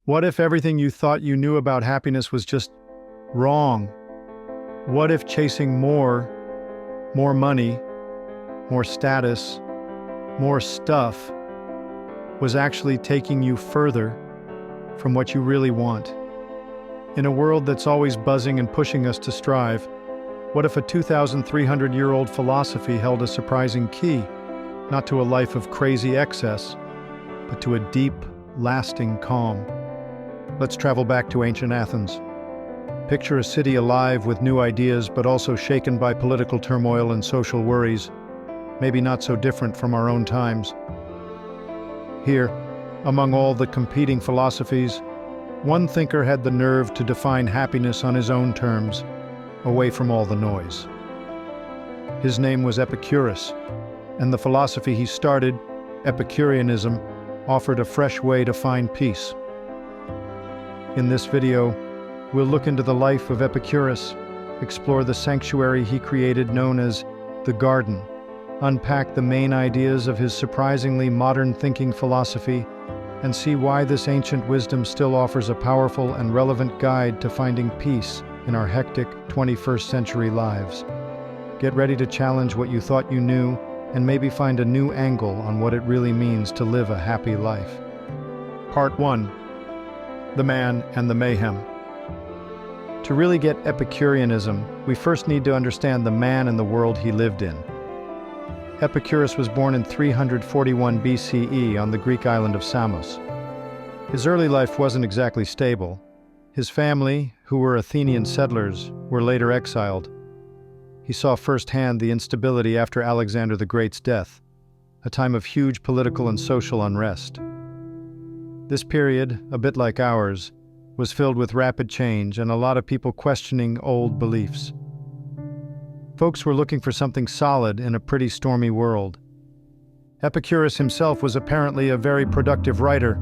What if everything you thought you knew about happiness was just wrong? What if chasing more money, more status, more stuff was actually taking you further from what you really want? In a world that's always buzzing and pushing us to strive, what if a 2,300-year-old philosophy held a surprising key, not to a life of crazy excess, but to a deep, lasting calm? Let's travel back to ancient Athens. Picture a city alive with new ideas, but also shaken by political turmoil and social worries, maybe not so different from our own times. Here, among all the competing philosophies, one thinker had the nerve to define happiness on his own terms, away from all the noise. His name was Epicurus, and the philosophy he started, Epicureanism, offered a fresh way to find peace. In this video, we'll look into the life of Epicurus, explore the sanctuary he created known as the Garden, unpack the main ideas of his surprisingly modern-thinking philosophy, and see why this ancient wisdom still offers a powerful and relevant guide to finding peace in our hectic 21st century lives. Get ready to challenge what you thought you knew and maybe find a new angle on what it really means to live a happy life. Part 1. The Man and the Mayhem. To really get Epicureanism, we first need to understand the man and the world he lived in. Epicurus was born in 341 BCE on the Greek island of Samos. His early life wasn't exactly stable. His family, who were Athenian settlers, were later exiled. He saw firsthand the instability after Alexander the Great's death, a time of huge political and social unrest. This period, a bit like ours, was filled with rapid change and a lot of people questioning old beliefs. Folks were looking for something solid in a pretty stormy world. Epicurus himself was apparently a very productive writer.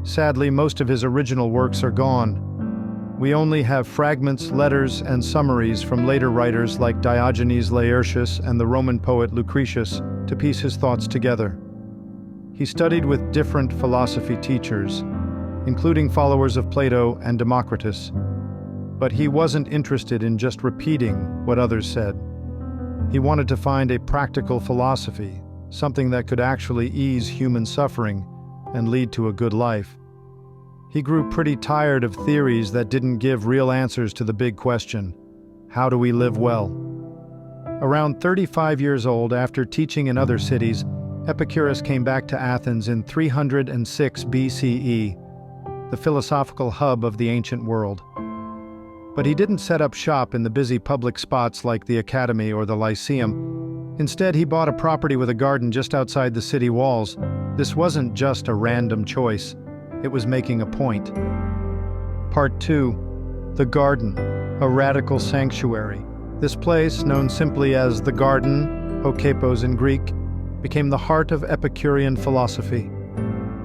Sadly, most of his original works are gone. We only have fragments, letters, and summaries from later writers like Diogenes Laertius and the Roman poet Lucretius to piece his thoughts together. He studied with different philosophy teachers, including followers of Plato and Democritus, but he wasn't interested in just repeating what others said. He wanted to find a practical philosophy, something that could actually ease human suffering and lead to a good life. He grew pretty tired of theories that didn't give real answers to the big question: how do we live well? Around 35 years old, after teaching in other cities, Epicurus came back to Athens in 306 BCE, the philosophical hub of the ancient world. But he didn't set up shop in the busy public spots like the Academy or the Lyceum. Instead, he bought a property with a garden just outside the city walls. This wasn't just a random choice. It was making a point. Part 2. The Garden, a radical sanctuary. This place, known simply as the Garden, Okepos in Greek, became the heart of Epicurean philosophy.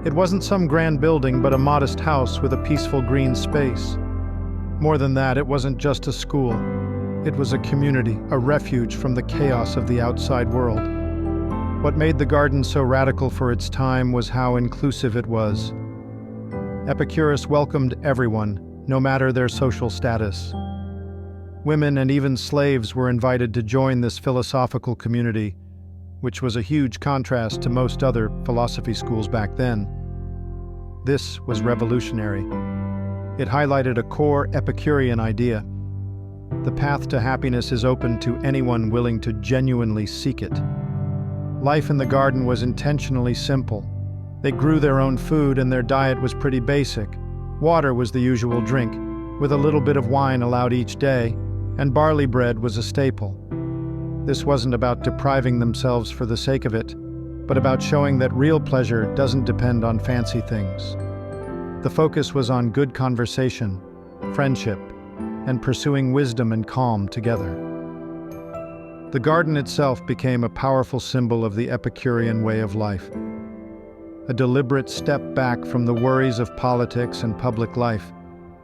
It wasn't some grand building, but a modest house with a peaceful green space. More than that, it wasn't just a school. It was a community, a refuge from the chaos of the outside world. What made the garden so radical for its time was how inclusive it was. Epicurus welcomed everyone, no matter their social status. Women and even slaves were invited to join this philosophical community, which was a huge contrast to most other philosophy schools back then. This was revolutionary. It highlighted a core Epicurean idea. The path to happiness is open to anyone willing to genuinely seek it. Life in the garden was intentionally simple. They grew their own food and their diet was pretty basic. Water was the usual drink, with a little bit of wine allowed each day, and barley bread was a staple. This wasn't about depriving themselves for the sake of it, but about showing that real pleasure doesn't depend on fancy things. The focus was on good conversation, friendship, and pursuing wisdom and calm together. The garden itself became a powerful symbol of the Epicurean way of life. A deliberate step back from the worries of politics and public life,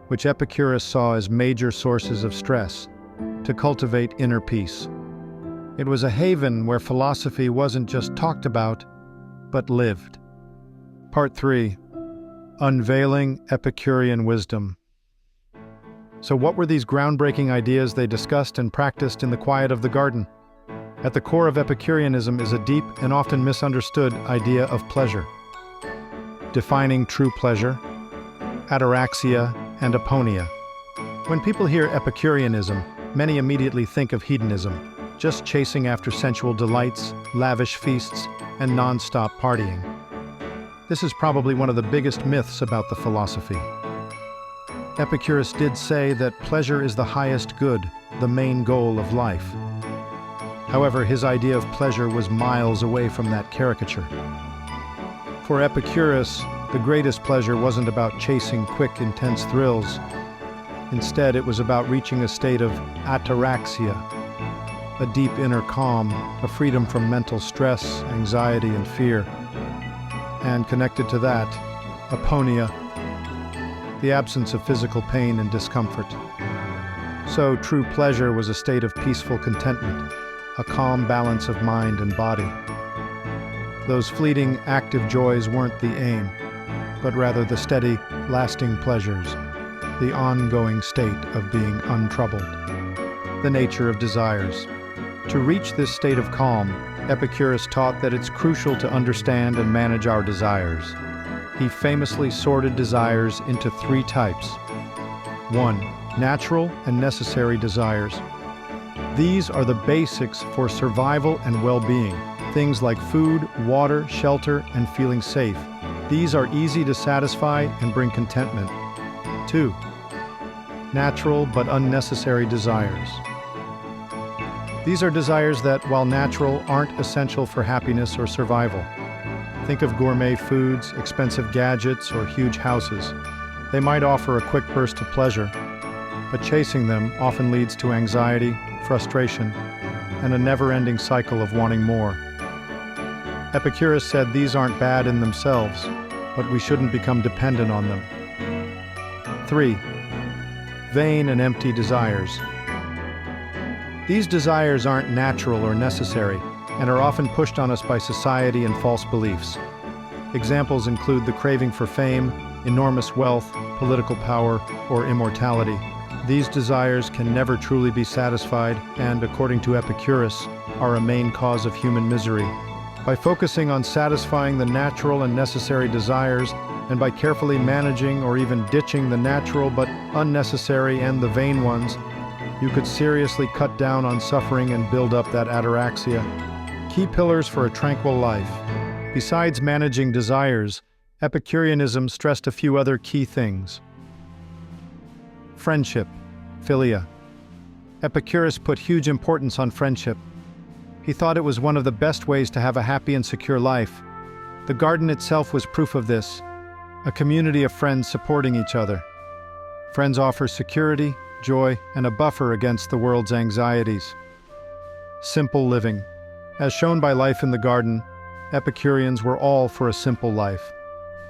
which Epicurus saw as major sources of stress, to cultivate inner peace. It was a haven where philosophy wasn't just talked about, but lived. Part 3. Unveiling Epicurean wisdom. So what were these groundbreaking ideas they discussed and practiced in the quiet of the garden? At the core of Epicureanism is a deep and often misunderstood idea of pleasure. Defining true pleasure, Ataraxia and Aponia. When people hear Epicureanism, many immediately think of hedonism, just chasing after sensual delights, lavish feasts, and non-stop partying. This is probably one of the biggest myths about the philosophy. Epicurus did say that pleasure is the highest good, the main goal of life. However, his idea of pleasure was miles away from that caricature. For Epicurus, the greatest pleasure wasn't about chasing quick, intense thrills. Instead, it was about reaching a state of ataraxia, a deep inner calm, a freedom from mental stress, anxiety, and fear. And connected to that, aponia, the absence of physical pain and discomfort. So true pleasure was a state of peaceful contentment, a calm balance of mind and body. Those fleeting, active joys weren't the aim, but rather the steady, lasting pleasures, the ongoing state of being untroubled. The nature of desires. To reach this state of calm, Epicurus taught that it's crucial to understand and manage our desires. He famously sorted desires into 3 types. 1. Natural and necessary desires. These are the basics for survival and well-being. Things like food, water, shelter, and feeling safe. These are easy to satisfy and bring contentment. 2. Natural but unnecessary desires. These are desires that, while natural, aren't essential for happiness or survival. Think of gourmet foods, expensive gadgets, or huge houses. They might offer a quick burst of pleasure, but chasing them often leads to anxiety, frustration, and a never-ending cycle of wanting more. Epicurus said these aren't bad in themselves, but we shouldn't become dependent on them. 3. Vain and empty desires. These desires aren't natural or necessary, and are often pushed on us by society and false beliefs. Examples include the craving for fame, enormous wealth, political power, or immortality. These desires can never truly be satisfied and, according to Epicurus, are a main cause of human misery. By focusing on satisfying the natural and necessary desires, and by carefully managing or even ditching the natural but unnecessary and the vain ones, you could seriously cut down on suffering and build up that ataraxia. Key pillars for a tranquil life. Besides managing desires, Epicureanism stressed a few other key things. Friendship, philia. Epicurus put huge importance on friendship. He thought it was one of the best ways to have a happy and secure life. The garden itself was proof of this, a community of friends supporting each other. Friends offer security, joy, and a buffer against the world's anxieties. Simple living. As shown by life in the garden, Epicureans were all for a simple life.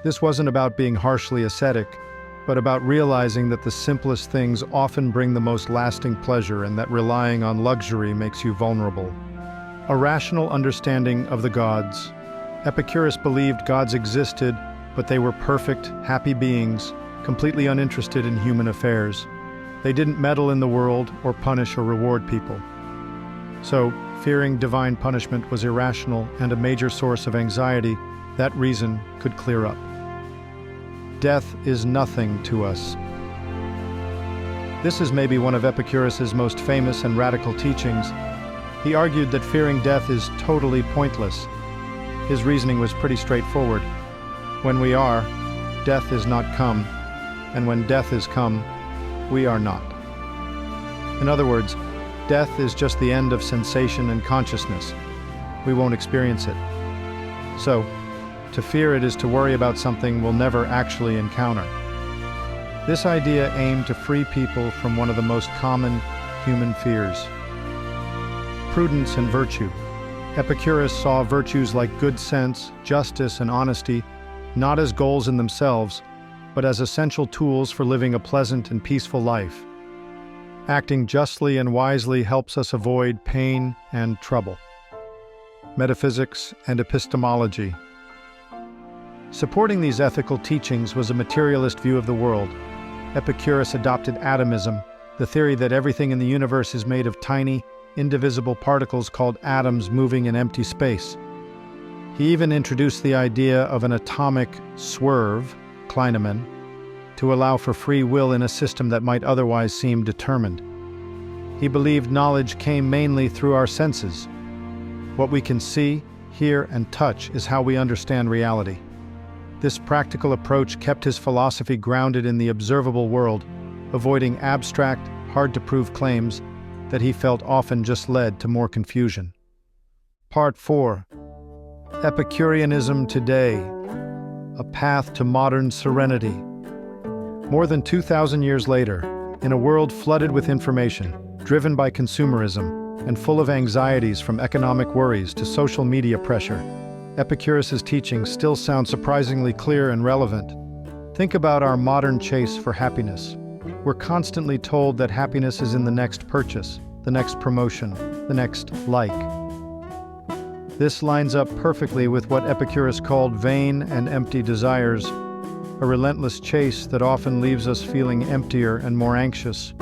This wasn't about being harshly ascetic, but about realizing that the simplest things often bring the most lasting pleasure and that relying on luxury makes you vulnerable. A rational understanding of the gods. Epicurus believed gods existed, but they were perfect, happy beings, completely uninterested in human affairs. They didn't meddle in the world or punish or reward people. So, fearing divine punishment was irrational and a major source of anxiety. That reason could clear up. Death is nothing to us. This is maybe one of Epicurus's most famous and radical teachings. He argued that fearing death is totally pointless. His reasoning was pretty straightforward. When we are, death is not come, and when death is come, we are not. In other words, death is just the end of sensation and consciousness. We won't experience it. So, to fear it is to worry about something we'll never actually encounter. This idea aimed to free people from one of the most common human fears. Prudence and virtue. Epicurus saw virtues like good sense, justice, and honesty not as goals in themselves, but as essential tools for living a pleasant and peaceful life. Acting justly and wisely helps us avoid pain and trouble. Metaphysics and epistemology. Supporting these ethical teachings was a materialist view of the world. Epicurus adopted atomism, the theory that everything in the universe is made of tiny, indivisible particles called atoms moving in empty space. He even introduced the idea of an atomic swerve, Kleinemann, to allow for free will in a system that might otherwise seem determined. He believed knowledge came mainly through our senses. What we can see, hear, and touch is how we understand reality. This practical approach kept his philosophy grounded in the observable world, avoiding abstract, hard-to-prove claims that he felt often just led to more confusion. Part 4. Epicureanism Today: A Path to Modern Serenity. More than 2,000 years later, in a world flooded with information, driven by consumerism, and full of anxieties from economic worries to social media pressure, Epicurus's teachings still sound surprisingly clear and relevant. Think about our modern chase for happiness. We're constantly told that happiness is in the next purchase, the next promotion, the next like. This lines up perfectly with what Epicurus called vain and empty desires, a relentless chase that often leaves us feeling emptier and more anxious.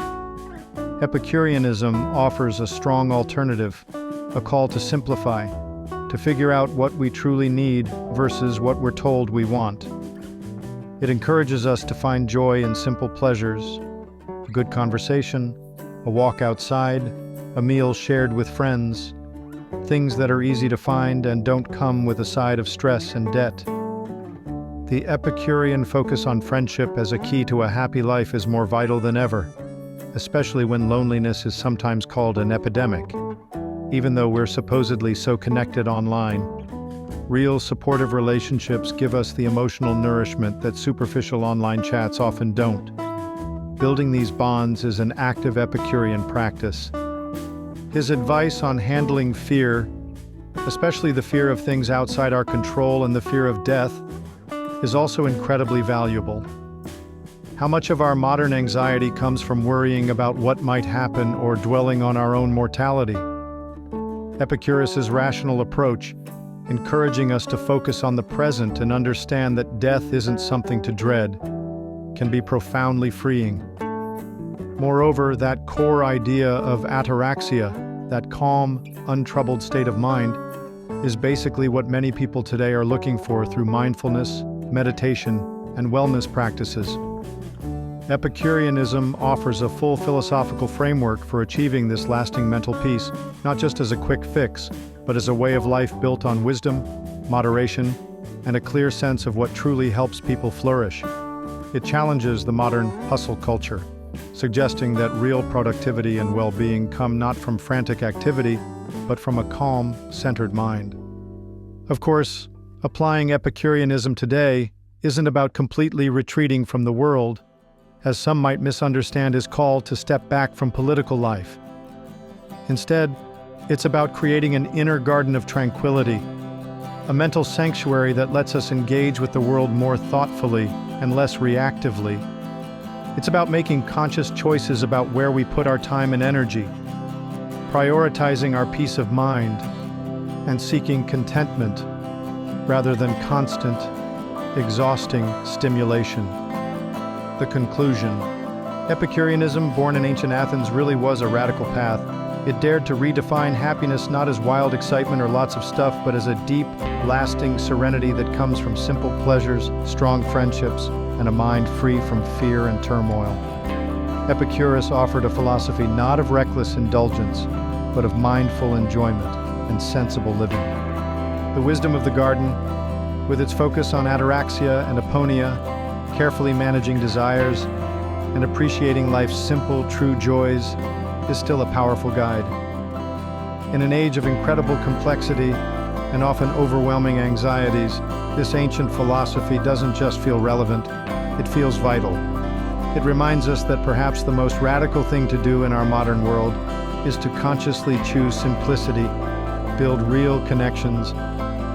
Epicureanism offers a strong alternative, a call to simplify, to figure out what we truly need versus what we're told we want. It encourages us to find joy in simple pleasures: a good conversation, a walk outside, a meal shared with friends, things that are easy to find and don't come with a side of stress and debt. The Epicurean focus on friendship as a key to a happy life is more vital than ever, especially when loneliness is sometimes called an epidemic. Even though we're supposedly so connected online, real supportive relationships give us the emotional nourishment that superficial online chats often don't. Building these bonds is an active Epicurean practice. His advice on handling fear, especially the fear of things outside our control and the fear of death, is also incredibly valuable. How much of our modern anxiety comes from worrying about what might happen or dwelling on our own mortality? Epicurus's rational approach, encouraging us to focus on the present and understand that death isn't something to dread, can be profoundly freeing. Moreover, that core idea of Ataraxia, that calm, untroubled state of mind, is basically what many people today are looking for through mindfulness, meditation, and wellness practices. Epicureanism offers a full philosophical framework for achieving this lasting mental peace, not just as a quick fix, but as a way of life built on wisdom, moderation, and a clear sense of what truly helps people flourish. It challenges the modern hustle culture, suggesting that real productivity and well-being come not from frantic activity, but from a calm, centered mind. Of course, applying Epicureanism today isn't about completely retreating from the world, as some might misunderstand his call to step back from political life. Instead, it's about creating an inner garden of tranquility, a mental sanctuary that lets us engage with the world more thoughtfully and less reactively. It's about making conscious choices about where we put our time and energy, prioritizing our peace of mind, and seeking contentment rather than constant, exhausting stimulation. The conclusion: Epicureanism, born in ancient Athens, really was a radical path. It dared to redefine happiness not as wild excitement or lots of stuff, but as a deep, lasting serenity that comes from simple pleasures, strong friendships, and a mind free from fear and turmoil. Epicurus offered a philosophy not of reckless indulgence, but of mindful enjoyment and sensible living. The wisdom of the garden, with its focus on ataraxia and aponia, carefully managing desires, and appreciating life's simple, true joys, is still a powerful guide. In an age of incredible complexity and often overwhelming anxieties, this ancient philosophy doesn't just feel relevant, it feels vital. It reminds us that perhaps the most radical thing to do in our modern world is to consciously choose simplicity, build real connections,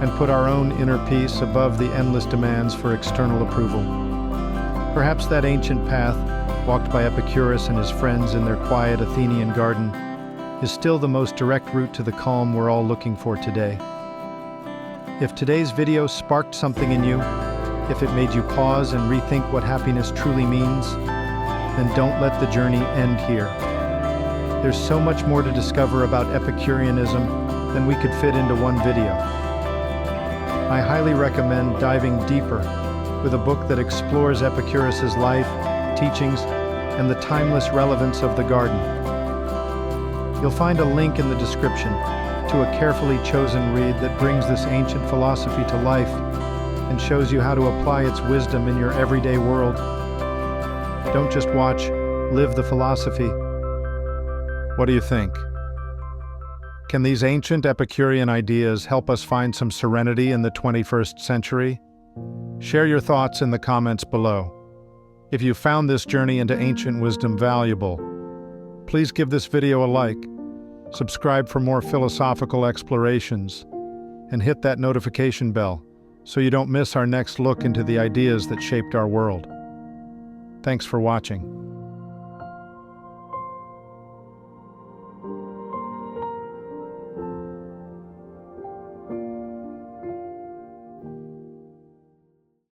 and put our own inner peace above the endless demands for external approval. Perhaps that ancient path, walked by Epicurus and his friends in their quiet Athenian garden, is still the most direct route to the calm we're all looking for today. If today's video sparked something in you, If it made you pause and rethink what happiness truly means, then don't let the journey end here. There's so much more to discover about Epicureanism than we could fit into one video. I highly recommend diving deeper with a book that explores Epicurus' life, teachings, and the timeless relevance of the garden. You'll find a link in the description to a carefully chosen read that brings this ancient philosophy to life and shows you how to apply its wisdom in your everyday world. Don't just watch, live the philosophy. What do you think? Can these ancient Epicurean ideas help us find some serenity in the 21st century? Share your thoughts in the comments below. If you found this journey into ancient wisdom valuable, please give this video a like, subscribe for more philosophical explorations, and hit that notification bell so you don't miss our next look into the ideas that shaped our world. Thanks for watching.